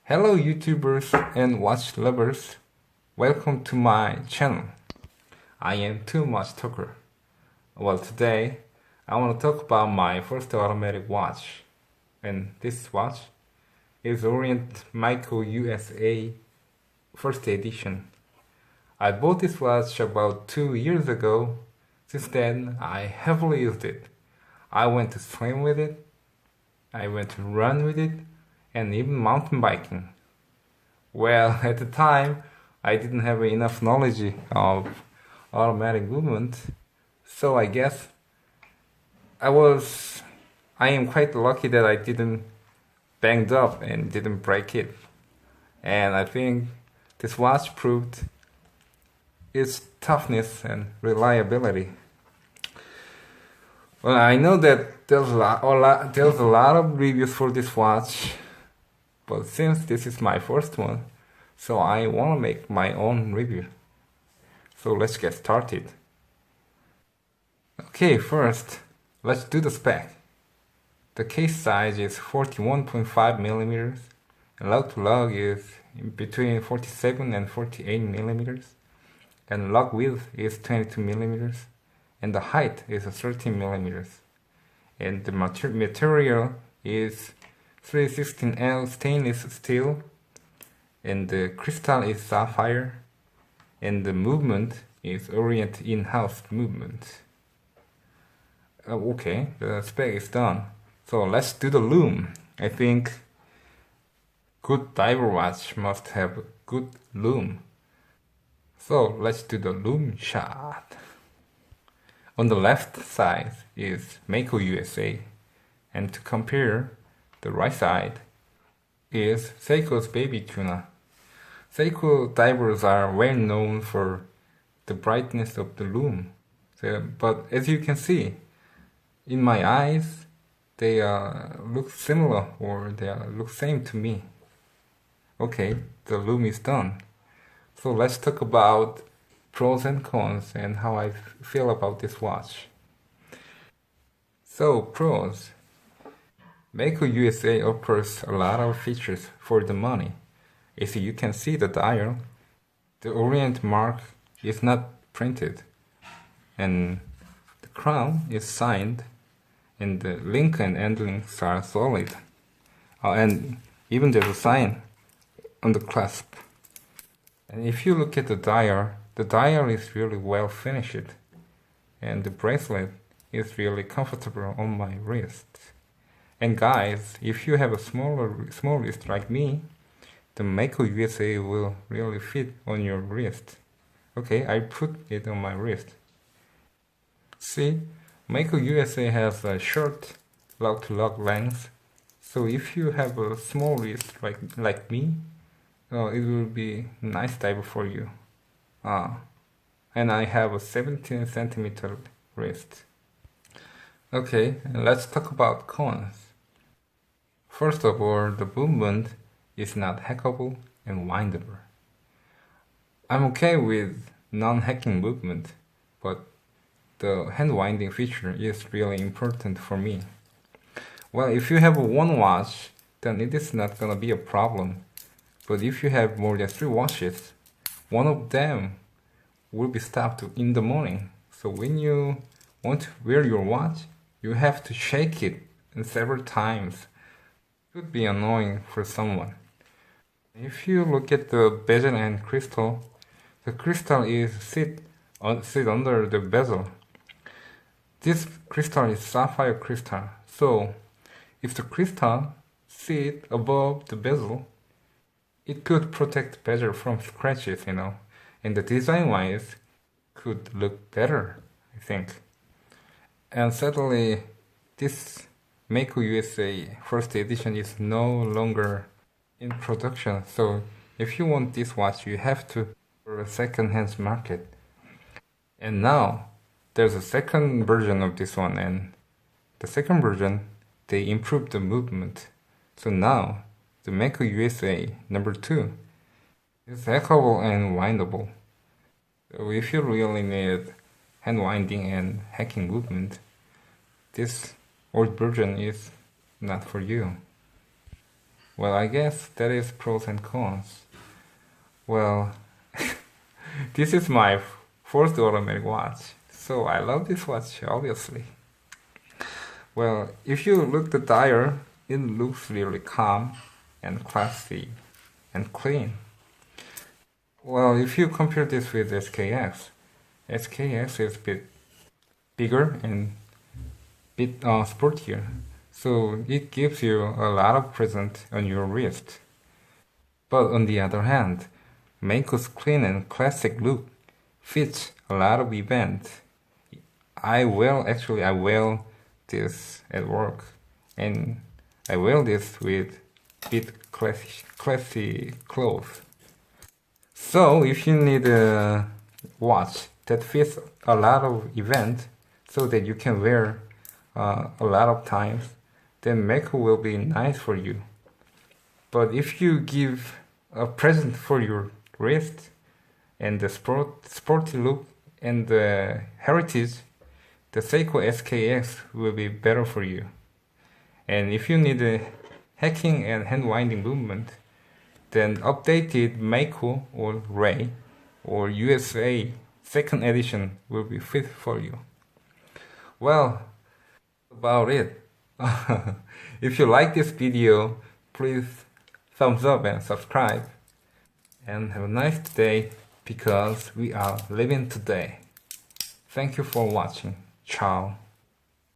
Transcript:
Hello YouTubers and watch lovers, welcome to my channel. I am Too Much Talker. Well, today I want to talk about my first automatic watch, and this watch is Orient Mako USA first edition. I bought this watch about 2 years ago. Since then I heavily used it. I went to swim with it, I went to run with it, and even mountain biking. Well, at the time, I didn't have enough knowledge of automatic movement, so I guess I am quite lucky that I didn't banged up and didn't break it. And I think this watch proved its toughness and reliability. Well, I know that there's a lot of reviews for this watch, but since this is my first one, so I want to make my own review. So let's get started. Okay, first, let's do the spec. The case size is 41.5 millimeters, and lug to lug is between 47 and 48 millimeters, and lug width is 22 millimeters, and the height is 13 millimeters, and the material is 316L stainless steel, and the crystal is sapphire, and the movement is Orient in-house movement. Okay, the spec is done. So let's do the loom. I think good diver watch must have good loom. So let's do the loom shot. On the left side is Mako USA, and to compare, the right side is Seiko's baby tuna. Seiko divers are well known for the brightness of the loom. But as you can see, in my eyes, they look similar, or they look same to me. Okay, the loom is done. So let's talk about pros and cons and how I feel about this watch. So, pros. Mako USA offers a lot of features for the money. As you can see the dial, the Orient mark is not printed, and the crown is signed, and the link and end links are solid. And even there's a sign on the clasp. And if you look at the dial is really well finished, and the bracelet is really comfortable on my wrist. And guys, if you have a small wrist like me, the Mako USA will really fit on your wrist. Okay, I put it on my wrist. See, Mako USA has a short lug-to-lug length, so if you have a small wrist like me, it will be a nice diver for you. And I have a 17 centimeter wrist. Okay, let's talk about cons. First of all, the movement is not hackable and windable. I'm okay with non-hacking movement, but the hand winding feature is really important for me. Well, if you have one watch, then it is not gonna be a problem. But if you have more than 3 watches, one of them will be stopped in the morning. So when you want to wear your watch, you have to shake it several times. It could be annoying for someone. If you look at the bezel and crystal, the crystal is sit under the bezel. This crystal is sapphire crystal, so if the crystal sit above the bezel, it could protect bezel from scratches, and the design-wise could look better, I think. And sadly, this Mako USA first edition is no longer in production, so if you want this watch, you have to for a second-hand market. And now there's a second version of this one, and the second version, they improved the movement. So now the Mako USA number 2 is hackable and windable. So if you really need hand winding and hacking movement, this old version is not for you. Well, I guess that is pros and cons. Well, this is my first automatic watch, so I love this watch, obviously. Well, if you look at the dial, it looks really calm and classy and clean. Well, if you compare this with SKX, SKX is a bit bigger and bit sportier, so it gives you a lot of present on your wrist. But on the other hand, Mako's clean and classic look fits a lot of events. I wear this at work, and I wear this with bit classy clothes. So if you need a watch that fits a lot of events so that you can wear a lot of times, then Mako will be nice for you. But if you give a present for your wrist and the sporty look and the heritage, the Seiko SKX will be better for you. And if you need a hacking and hand winding movement, then updated Mako or Ray or USA second edition will be fit for you. Well, about it. If you like this video, please thumbs up and subscribe. And have a nice day, because we are living today. Thank you for watching. Ciao.